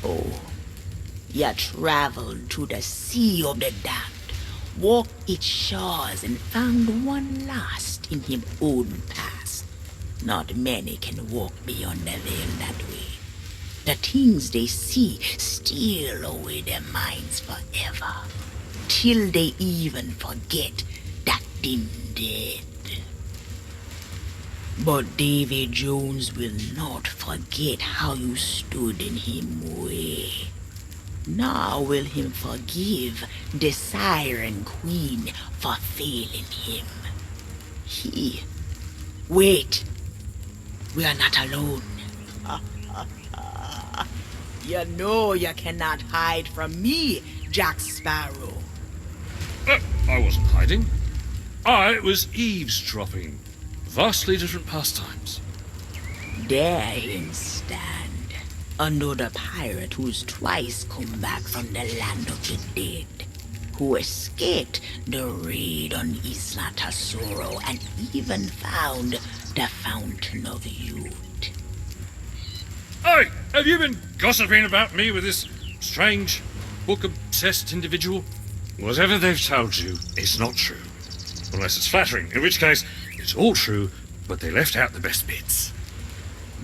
Oh, you traveled to the sea of the damned, walked its shores and found one lost in him own past. Not many can walk beyond the veil that way. The things they see steal away their minds forever, till they even forget that them dead. But Дэйви Jones will not forget how you stood in him way. Nor will him forgive the Siren Queen for failing him. Wait. We are not alone. You know you cannot hide from me, Jack Sparrow. I wasn't hiding. I was eavesdropping. Vastly different pastimes. There him stand, another pirate who's twice come back from the land of the dead, who escaped the raid on Isla Tesoro and even found the Fountain of Youth. Hey, have you been gossiping about me with this strange, book-obsessed individual? Whatever they've told you is not true. Unless it's flattering, in which case, it's all true, but they left out the best bits.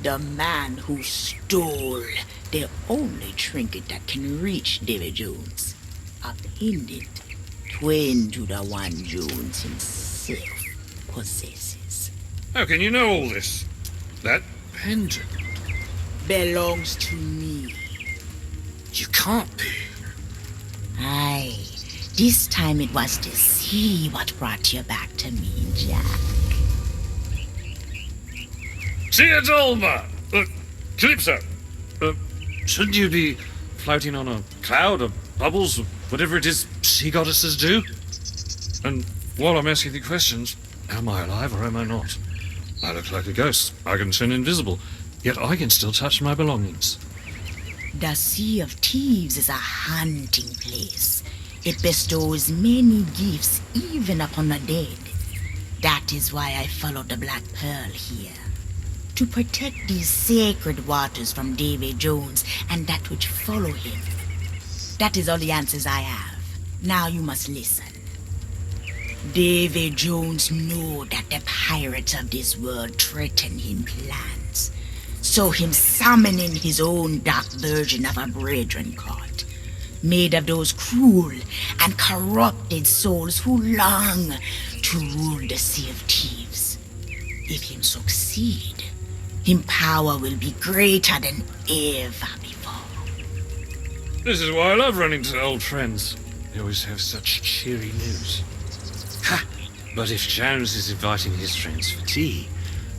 The man who stole the only trinket that can reach Дэйви Jones. A pendant twin to the one Jones himself possesses. How can you know all this? That pendant belongs to me. You can't be. Aye, this time it was the sea what brought you back to me, Jack. Theodolma! Calypso! Shouldn't you be floating on a cloud of bubbles, or whatever it is sea goddesses do? And while I'm asking the questions, am I alive or am I not? I look like a ghost. I can turn invisible. Yet I can still touch my belongings. The Sea of Thieves is a hunting place. It bestows many gifts even upon the dead. That is why I followed the Black Pearl here. To protect these sacred waters from Дэйви Jones and that which follow him. That is all the answers I have. Now you must listen. Дэйvi Jones know that the pirates of this world threaten him plans. So him summoning his own dark version of a brethren court, made of those cruel and corrupted souls who long to rule the Sea of Thieves. If him succeed, him power will be greater than ever before. This is why I love running to old friends. They always have such cheery news. Ha! But if Jones is inviting his friends for tea,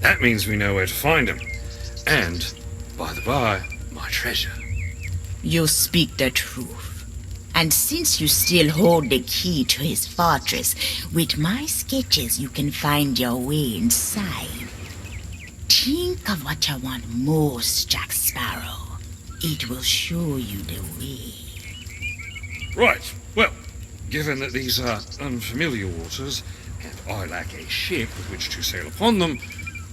that means we know where to find him. And, by the by, my treasure. You speak the truth. And since you still hold the key to his fortress, with my sketches you can find your way inside. Think of what you want most, Jack Sparrow. It will show you the way. Right. Well, given that these are unfamiliar waters, and I lack a ship with which to sail upon them,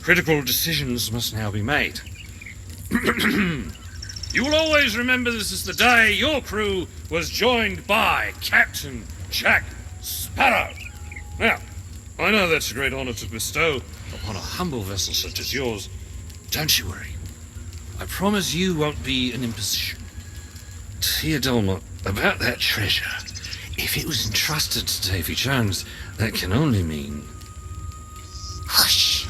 critical decisions must now be made. You will always remember this is the day your crew was joined by Captain Jack Sparrow. Now, I know that's a great honor to bestow upon a humble vessel such as yours. Don't you worry. I promise you won't be an imposition. Theodolma, about that treasure, if it was entrusted to Дэйvi Jones, that can only mean... Hush!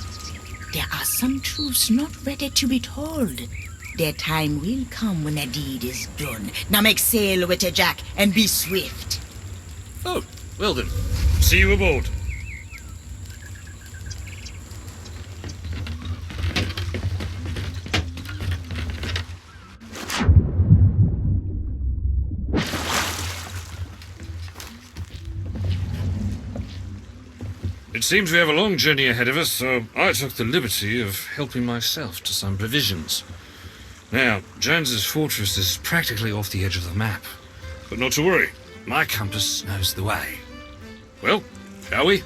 There are some truths not ready to be told. Their time will come when a deed is done. Now make sail with it, Jack, and be swift. Oh, well then. See you aboard. It seems we have a long journey ahead of us, so I took the liberty of helping myself to some provisions. Now, Jones's fortress is practically off the edge of the map. But not to worry, my compass knows the way. Well, shall we?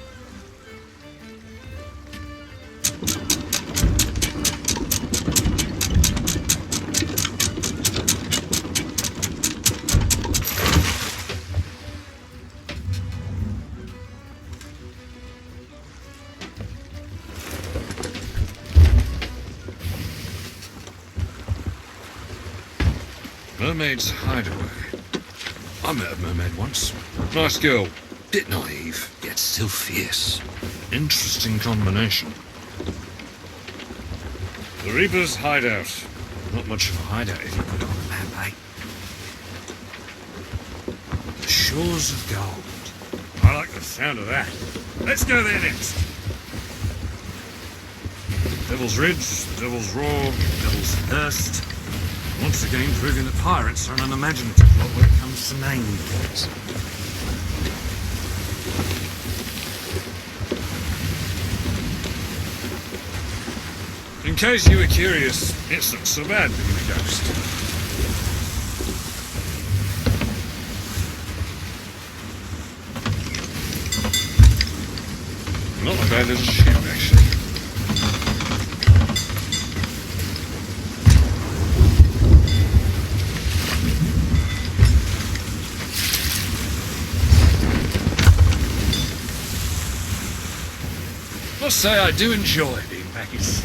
Mermaid's hideaway. I met a mermaid once. Nice girl. Bit naive, yet still fierce. Interesting combination. The Reaper's hideout. Not much of a hideout if you put it on the map, eh? The shores of gold. I like the sound of that. Let's go there next. Devil's Ridge, Devil's Roar, Devil's Thirst. Once again proving that pirates are an unimaginative lot when it comes to naming things. In case you were curious, it's not so bad being a ghost. Not a bad little ship, actually. Must say I do enjoy being back at sea.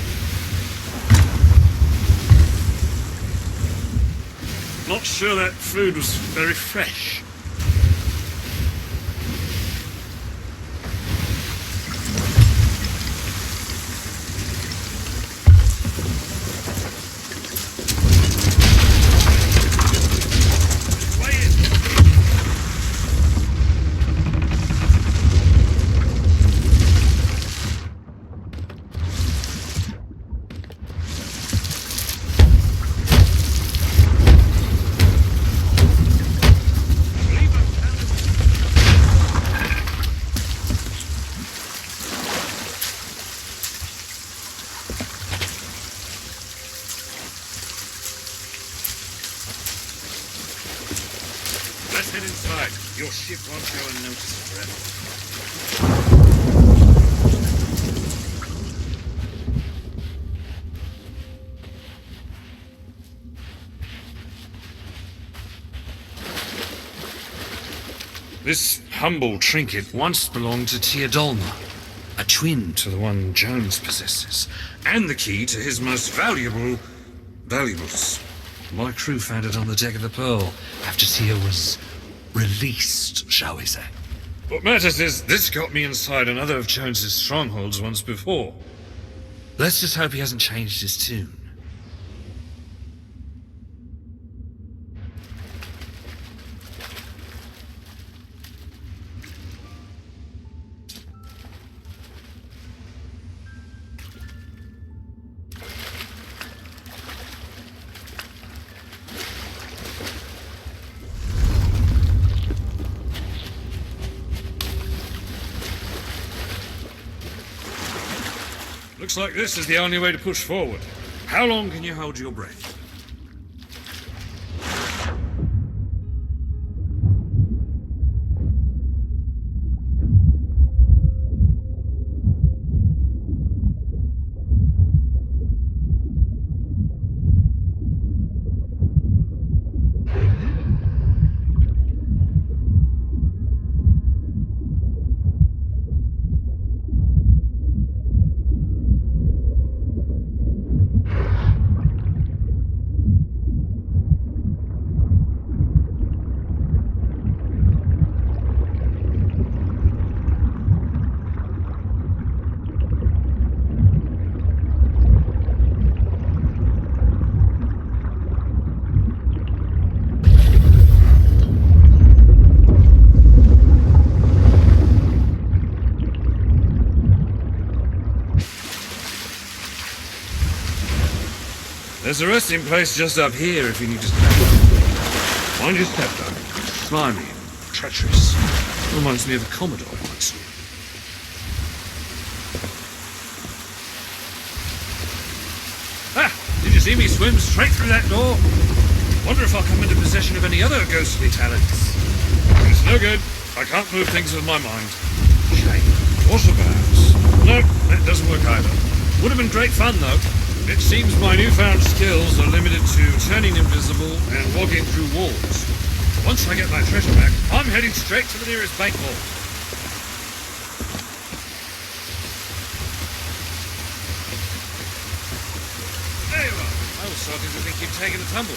Not sure that food was very fresh. Your ship won't go unnoticed forever. This humble trinket once belonged to Teodolma, a twin to the one Jones possesses, and the key to his most valuables. My crew found it on the deck of the Pearl after Tia was released, shall we say. What matters is this got me inside another of Jones's strongholds once before. Let's just hope he hasn't changed his tune. Looks like this is the only way to push forward. How long can you hold your breath? There's a resting place just up here if you need to step up. Mind your step though. Slimy and treacherous. Reminds me of a Commodore once. Ah! Did you see me swim straight through that door? Wonder if I'll come into possession of any other ghostly talents. It's no good. I can't move things with my mind. Shame. Waterbaths. Nope, that doesn't work either. Would have been great fun though. It seems my newfound skills are limited to turning invisible and walking through walls. Once I get my treasure back, I'm heading straight to the nearest bank vault. There you are. I was starting to think you'd taken a tumble.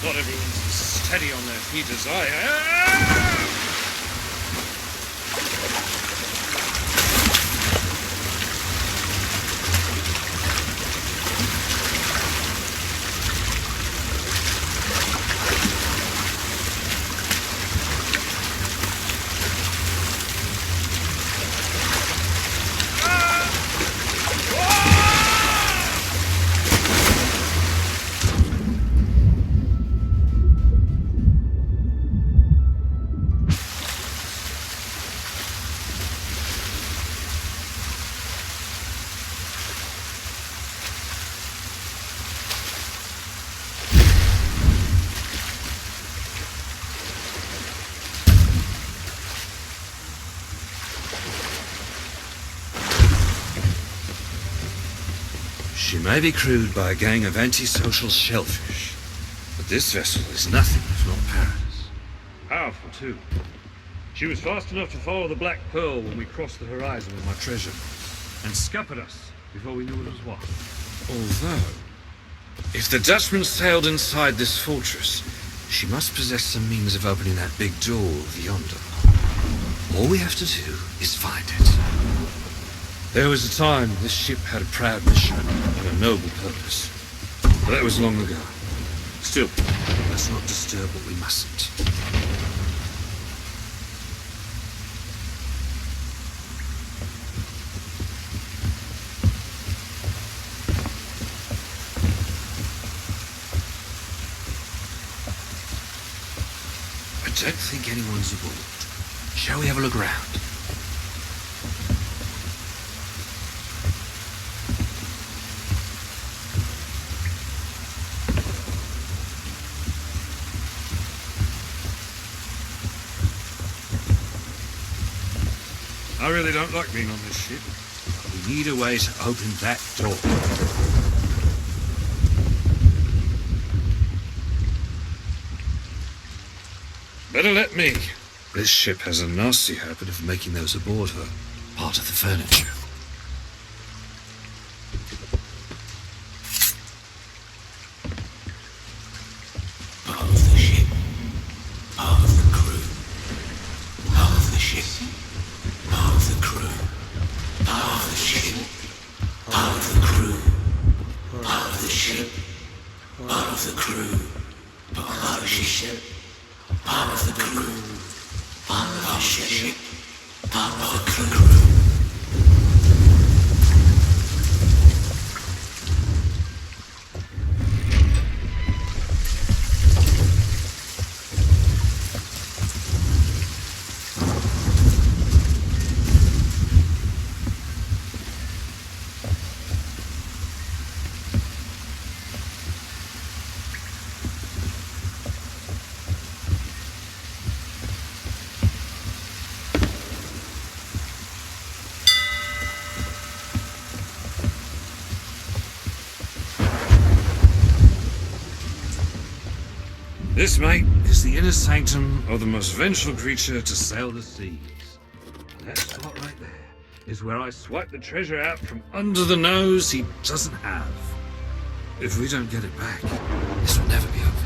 Not everyone's as steady on their feet as I am. She may be crewed by a gang of antisocial shellfish, but this vessel is nothing if not perilous. Powerful, too. She was fast enough to follow the Black Pearl when we crossed the horizon with my treasure, and scuppered us before we knew it was what. Although, if the Dutchman sailed inside this fortress, she must possess some means of opening that big door over yonder. All we have to do is find it. There was a time this ship had a proud mission and a noble purpose. But that was long ago. Still, Let's not disturb what we mustn't. I don't think anyone's aboard. Shall we have a look around? I really don't like being on this ship. We need a way to open that door. Better let me. This ship has a nasty habit of making those aboard her part of the furniture. Part of the ship. Part of the crew. Part of the ship. Part of the crew. Part of the ship. Part of the crew. Part of the ship. Part of the crew. Part of the ship. Part of the crew. Part of the ship. Part of the crew. This, mate, is the inner sanctum of the most vengeful creature to sail the seas. That spot right there is where I swipe the treasure out from under the nose he doesn't have. If we don't get it back, this will never be over.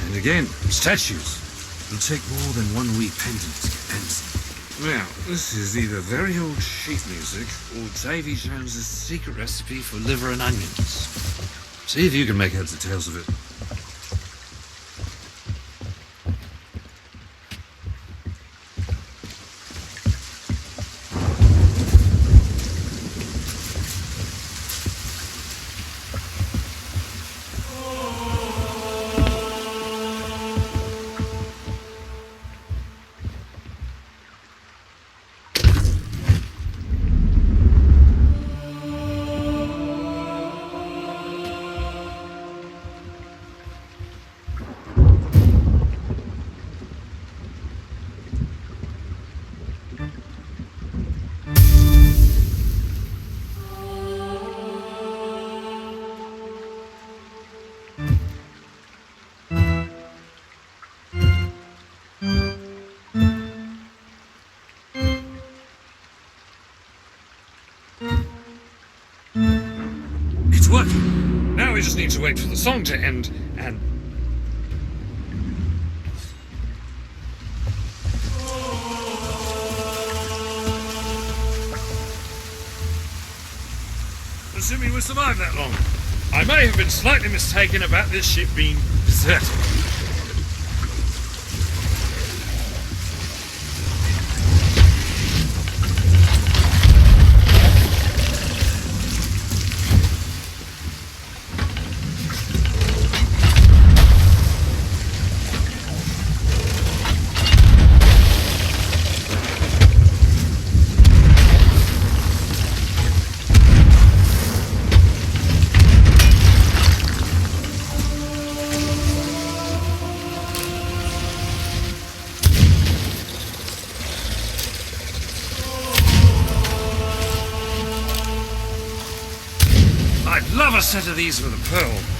And again, statues. It'll take more than 1 week pendant to get pens. Now, this is either very old sheet music or Дэйви Jones's secret recipe for liver and onions. See if you can make heads or tails of it. It's working. Now we just need to wait for the song to end and... Assuming we survived that long, I may have been slightly mistaken about this ship being deserted. Love a set of these with a pearl.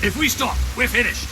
If we stop, we're finished.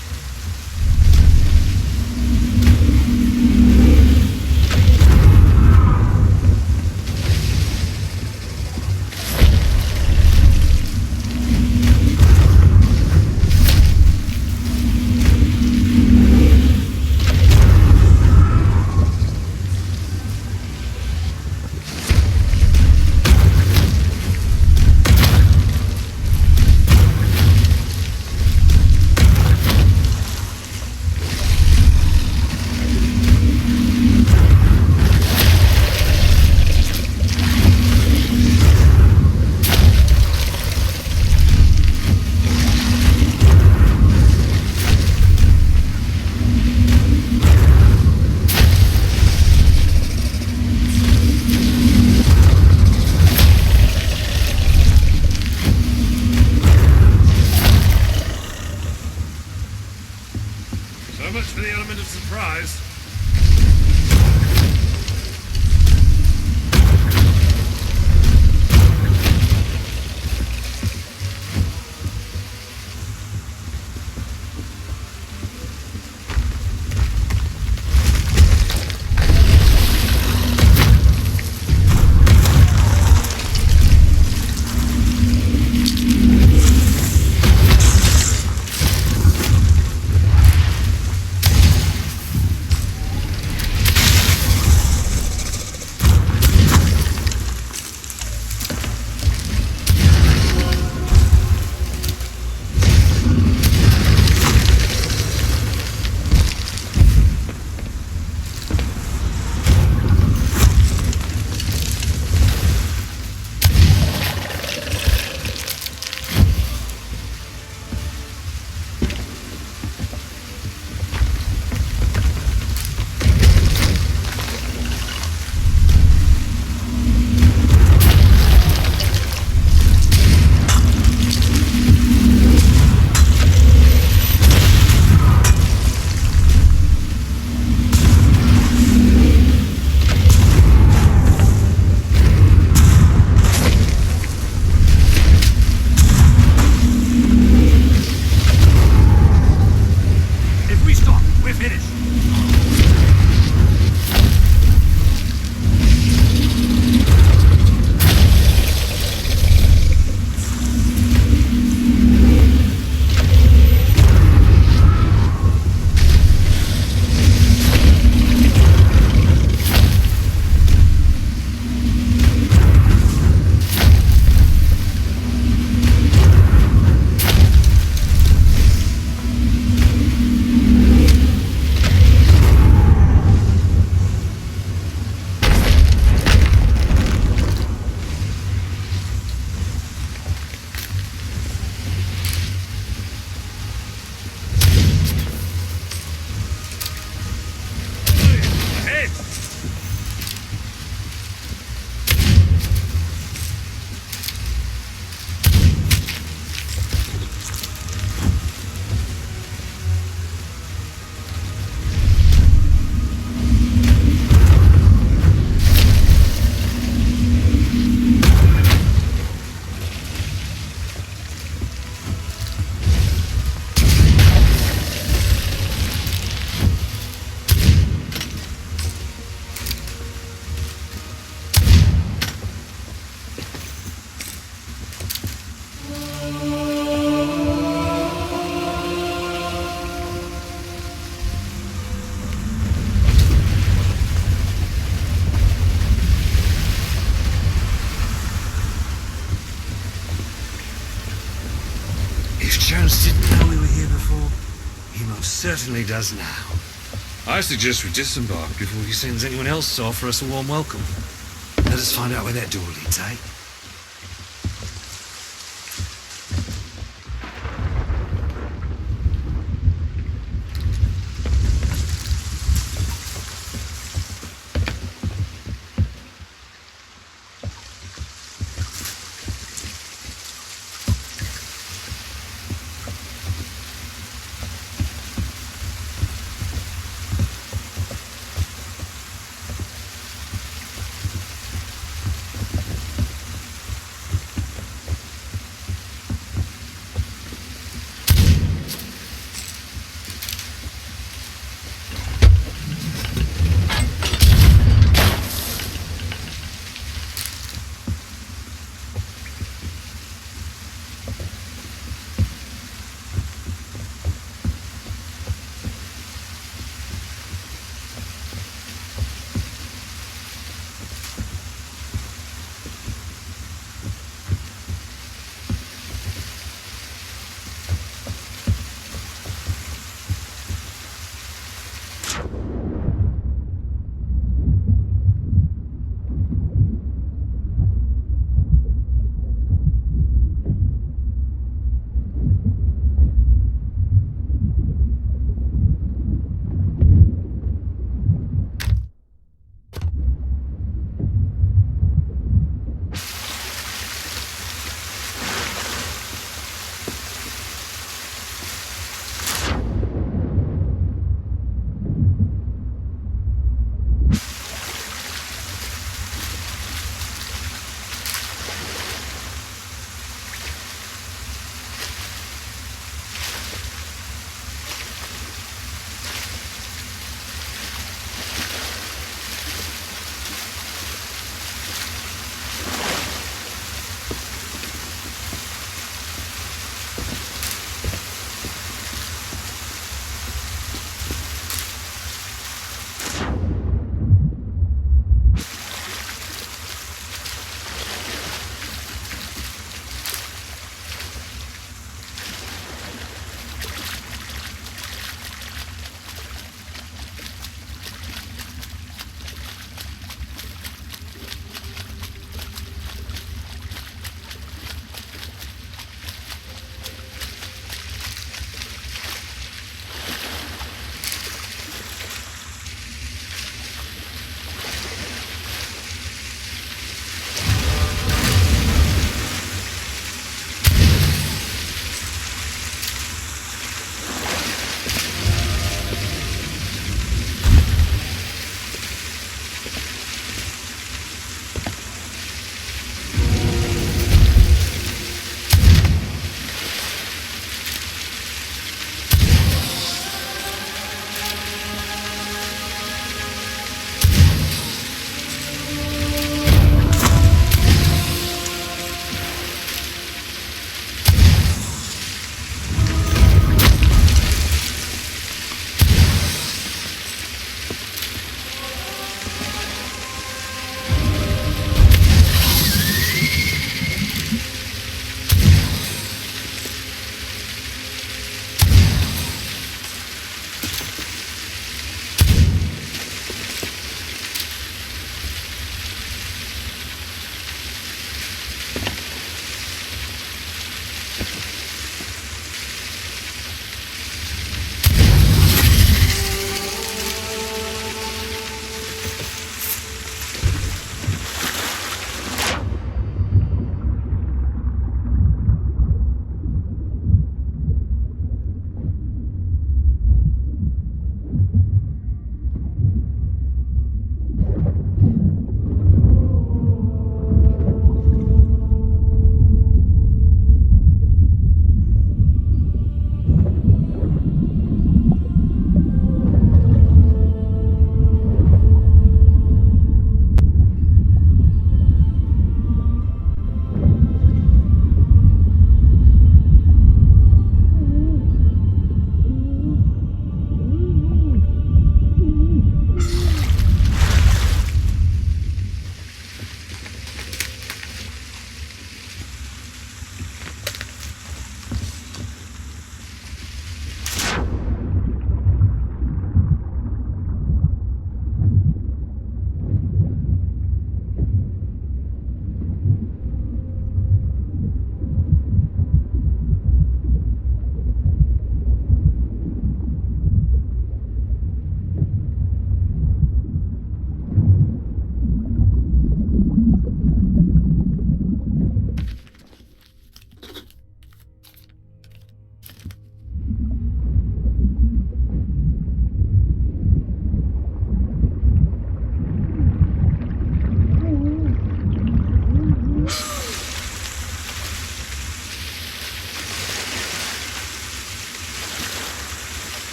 Most certainly does now. I suggest we disembark before he sends anyone else to offer us a warm welcome. Let us find out where that door leads, eh?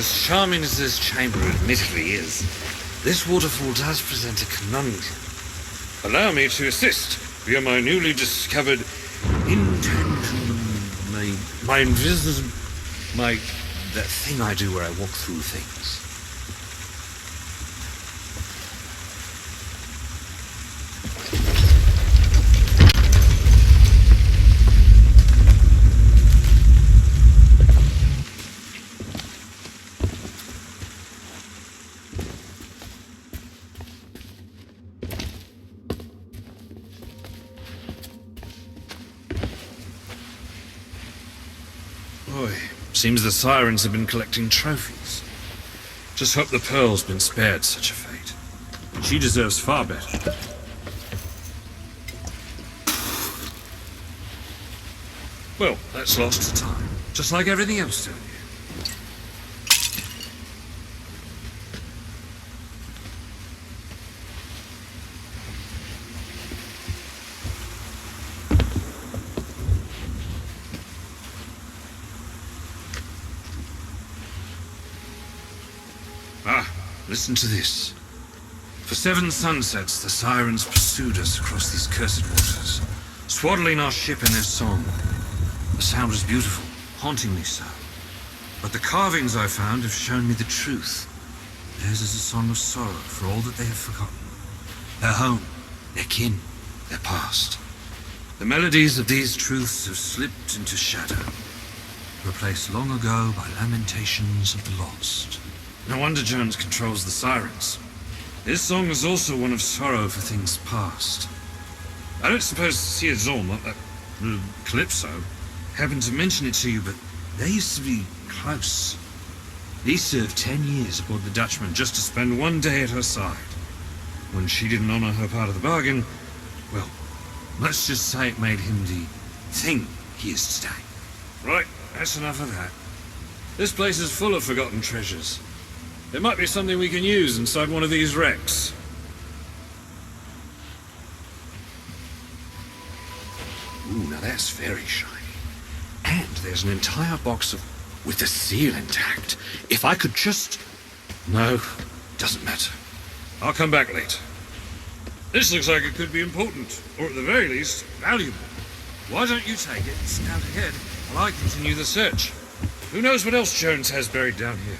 as charming as this chamber admittedly is, this waterfall does present a conundrum. Allow me to assist via my newly discovered that thing I do where I walk through things. Boy, seems the sirens have been collecting trophies. Just hope the Pearl's been spared such a fate. She deserves far better. Well, that's lost to time. Just like everything else down here. Listen to this. For 7 sunsets, the sirens pursued us across these cursed waters, swaddling our ship in their song. The sound was beautiful, hauntingly so. But the carvings I found have shown me the truth. Theirs is a song of sorrow for all that they have forgotten. Their home, their kin, their past. The melodies of these truths have slipped into shadow, replaced long ago by lamentations of the lost. No wonder Jones controls the sirens. His song is also one of sorrow for things past. I don't suppose Sia Zorn, that Calypso, happened to mention it to you, but they used to be close. He served 10 years aboard the Dutchman just to spend one day at her side. When she didn't honor her part of the bargain, well, let's just say it made him the thing he is today. Right, that's enough of that. This place is full of forgotten treasures. There might be something we can use inside one of these wrecks. Ooh, now that's very shiny. And there's an entire box with the seal intact. If I could just... No, doesn't matter. I'll come back later. This looks like it could be important, or at the very least, valuable. Why don't you take it and scout ahead while I continue the search? Who knows what else Jones has buried down here?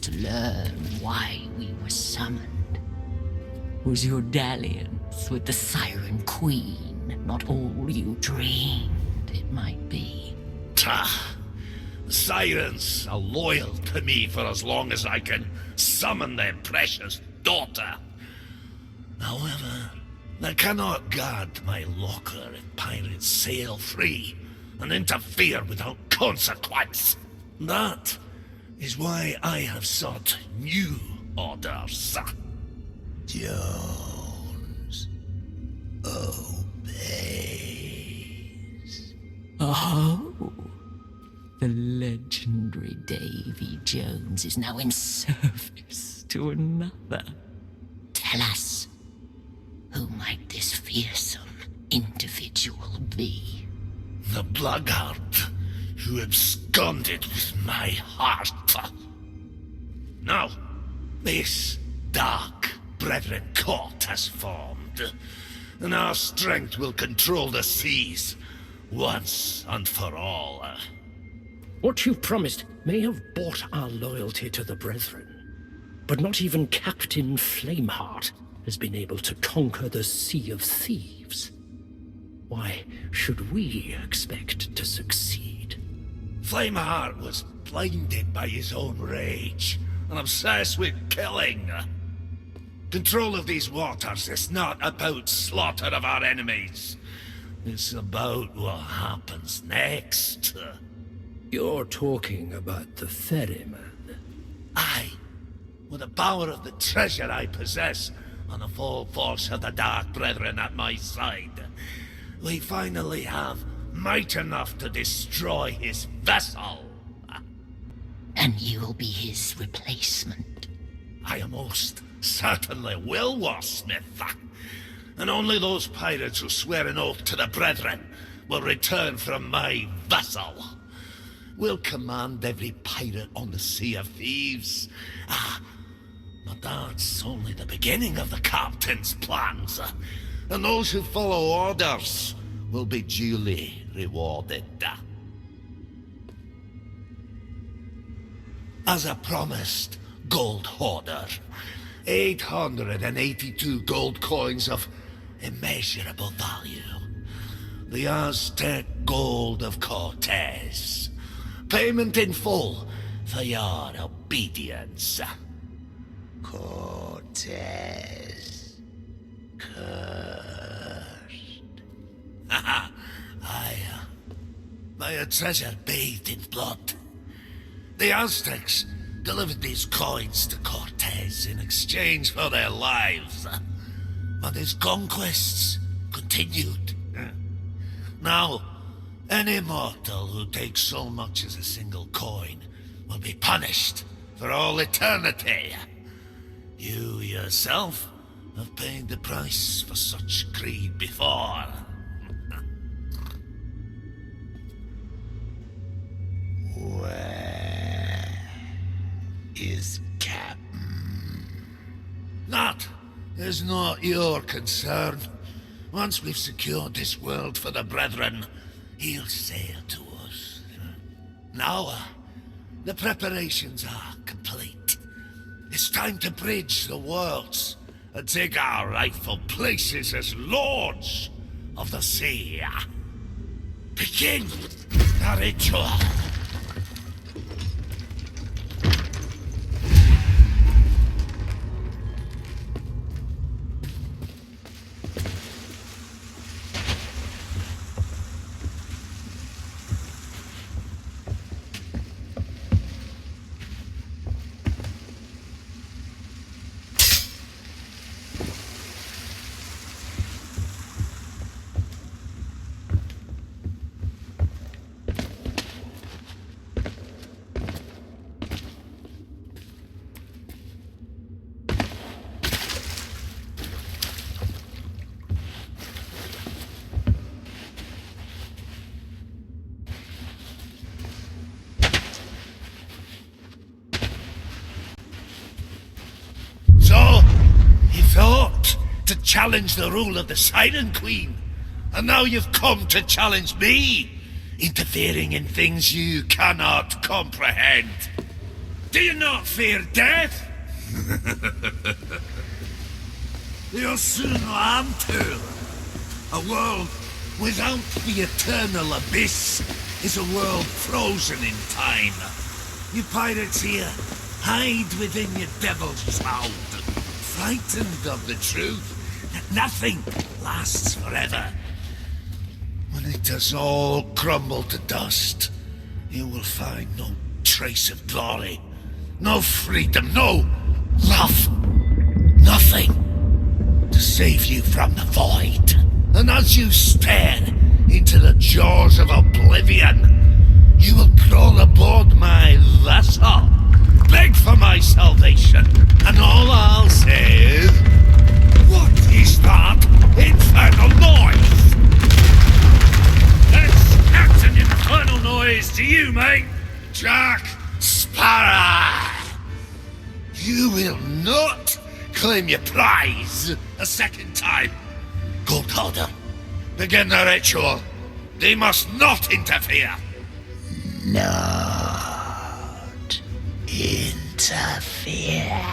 to learn why we were summoned. Was your dalliance with the Siren Queen not all you dreamed it might be? Ta! The Sirens are loyal to me for as long as I can summon their precious daughter. However, they cannot guard my locker if pirates sail free and interfere without consequence. That is why I have sought new orders. Jones obeys. Oh, the legendary Дэйви Jones is now in service to another. Tell us, who might this fearsome individual be? The blackguard who absconded with my heart. Now, this dark brethren court has formed, and our strength will control the seas once and for all. What you promised may have bought our loyalty to the Brethren, but not even Captain Flameheart has been able to conquer the Sea of Thieves. Why should we expect to succeed? Flameheart was blinded by his own rage and obsessed with killing. Control of these waters is not about slaughter of our enemies. It's about what happens next. You're talking about the ferryman. Aye. With the power of the treasure I possess and the full force of the Dark Brethren at my side, we finally have might enough to destroy his vessel. And you'll be his replacement. I most certainly will, Warsmith. And only those pirates who swear an oath to the Brethren will return from my vessel. We'll command every pirate on the Sea of Thieves. But that's only the beginning of the captain's plans. And those who follow orders will be duly rewarded. As I promised, Gold Hoarder, 882 gold coins of immeasurable value. The Aztec gold of Cortez. Payment in full for your obedience. Cortez. Cursed. By a treasure bathed in blood. The Aztecs delivered these coins to Cortez in exchange for their lives. But his conquests continued. Now, any mortal who takes so much as a single coin will be punished for all eternity. You yourself have paid the price for such greed before. Where is Captain? That is not your concern. Once we've secured this world for the Brethren, he'll sail to us. Now, the preparations are complete. It's time to bridge the worlds and take our rightful places as lords of the sea. Begin the ritual. Challenge the rule of the Siren Queen, and now you've come to challenge me, interfering in things you cannot comprehend. Do you not fear death? You'll soon learn to. A world without the eternal abyss is a world frozen in time. You pirates here, hide within your devil's shroud, frightened of the truth that nothing lasts forever. When it does all crumble to dust, you will find no trace of glory, no freedom, no love, nothing to save you from the void. And as you stare into the jaws of oblivion, you will crawl aboard my vessel, beg for my salvation, and all I'll say is, what is that infernal noise? That's Captain Infernal Noise to you, mate. Jack Sparrow! You will not claim your prize a second time. Gold Holder, begin the ritual. They must not interfere. Not interfere.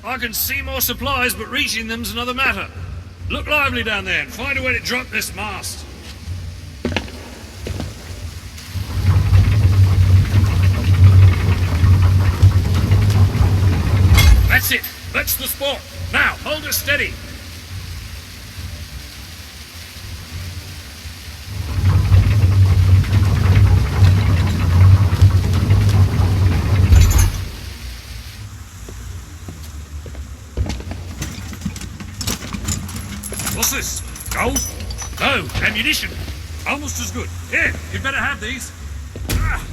I can see more supplies, but reaching them's another matter. Look lively down there and find a way to drop this mast. That's it. That's the spot. Now, hold her steady. What's this? Gold? No, ammunition. Almost as good. Here, you'd better have these. Ah.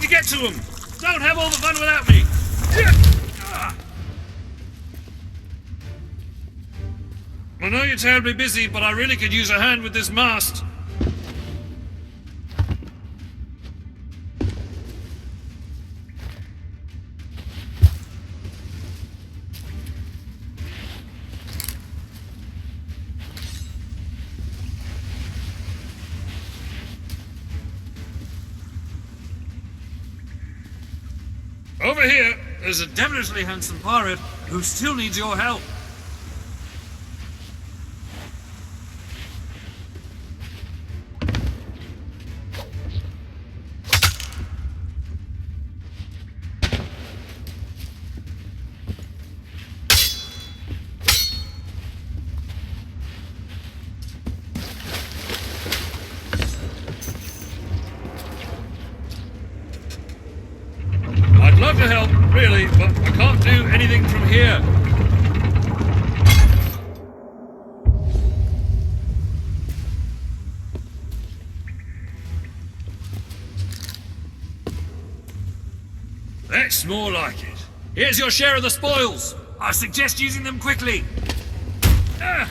to get to them. Don't have all the fun without me. I know you're terribly busy, but I really could use a hand with this mast. Over here, there's a devilishly handsome pirate who still needs your help. I'd love to help, really, but I can't do anything from here. That's more like it. Here's your share of the spoils. I suggest using them quickly. Ah!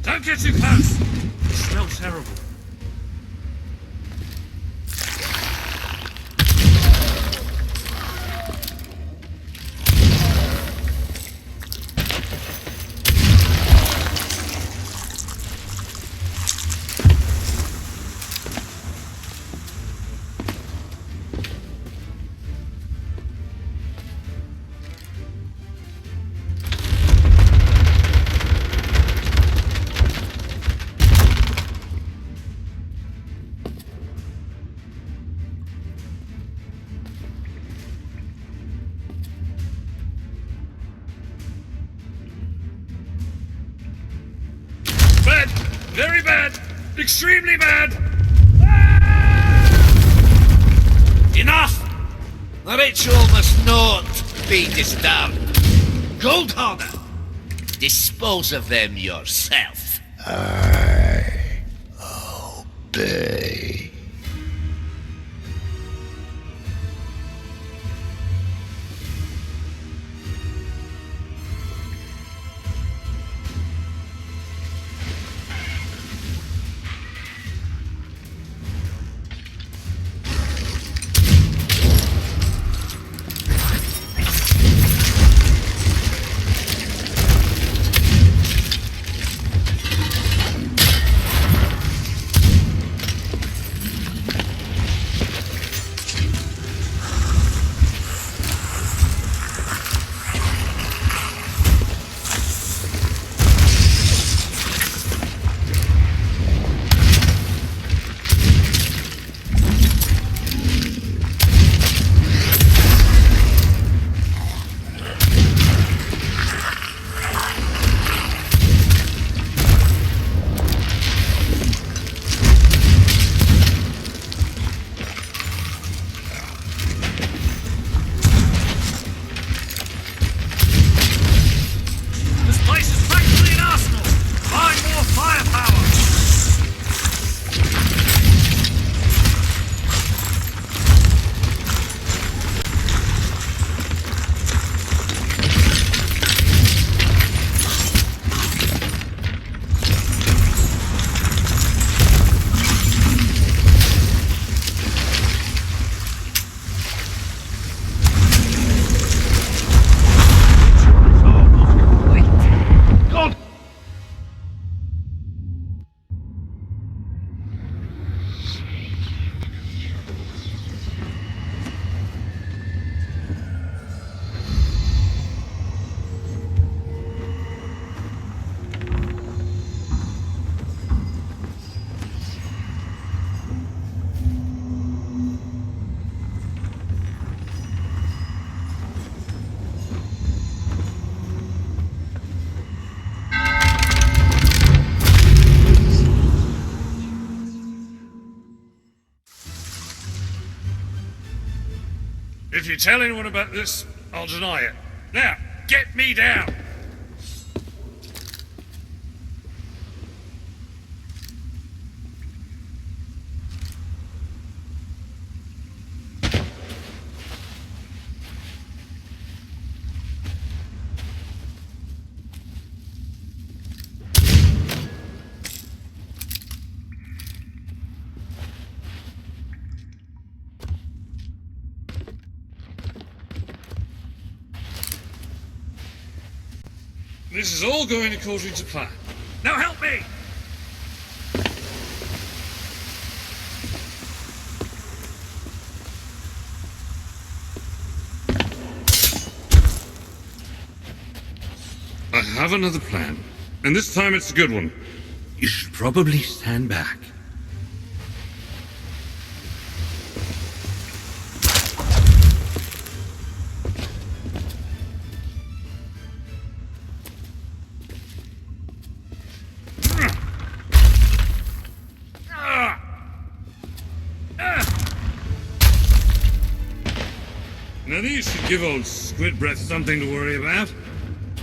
Don't get too close! It smells terrible. Bad! Very bad! Extremely bad! Enough! The ritual must not be disturbed. Gold Harder, dispose of them yourself. I obey. if you tell anyone about this, I'll deny it. Now, get me down! This is all going according to plan. Now help me! I have another plan, and this time it's a good one. You should probably stand back. Now these should give old Squid Breath something to worry about.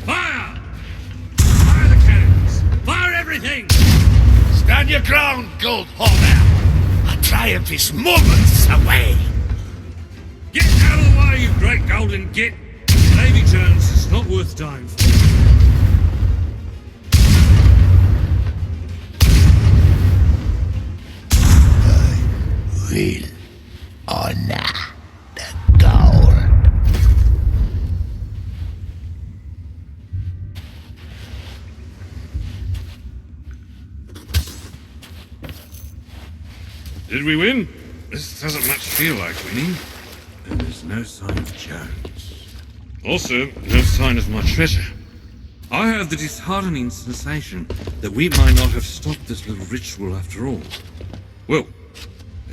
Fire! Fire the cannons! Fire everything! Stand your ground, Gold Holder! Our triumph is moments away! Get out of the way, you great golden git! Дэйви Джонsa is not worth dying for. Will honor the gold. Did we win? This doesn't much feel like winning. And there's no sign of Jones. Also, no sign of my treasure. I have the disheartening sensation that we might not have stopped this little ritual after all. Well,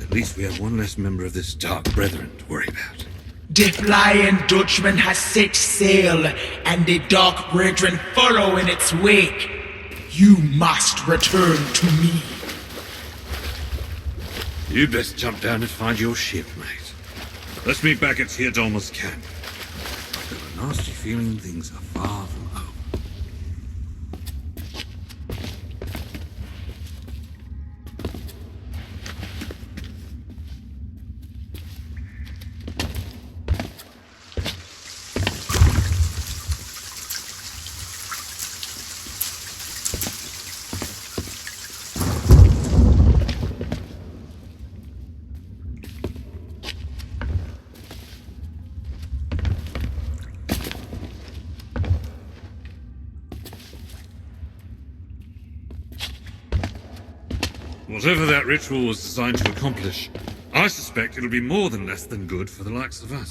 at least we have one less member of this Dark Brethren to worry about. The Flying Dutchman has set sail, and the Dark Brethren follow in its wake. You must return to me. You'd best jump down and find your ship, mate. Let's meet back at Teodolma's camp. I've got a nasty feeling things are far from over. Whatever that ritual was designed to accomplish, I suspect it'll be more than less than good for the likes of us.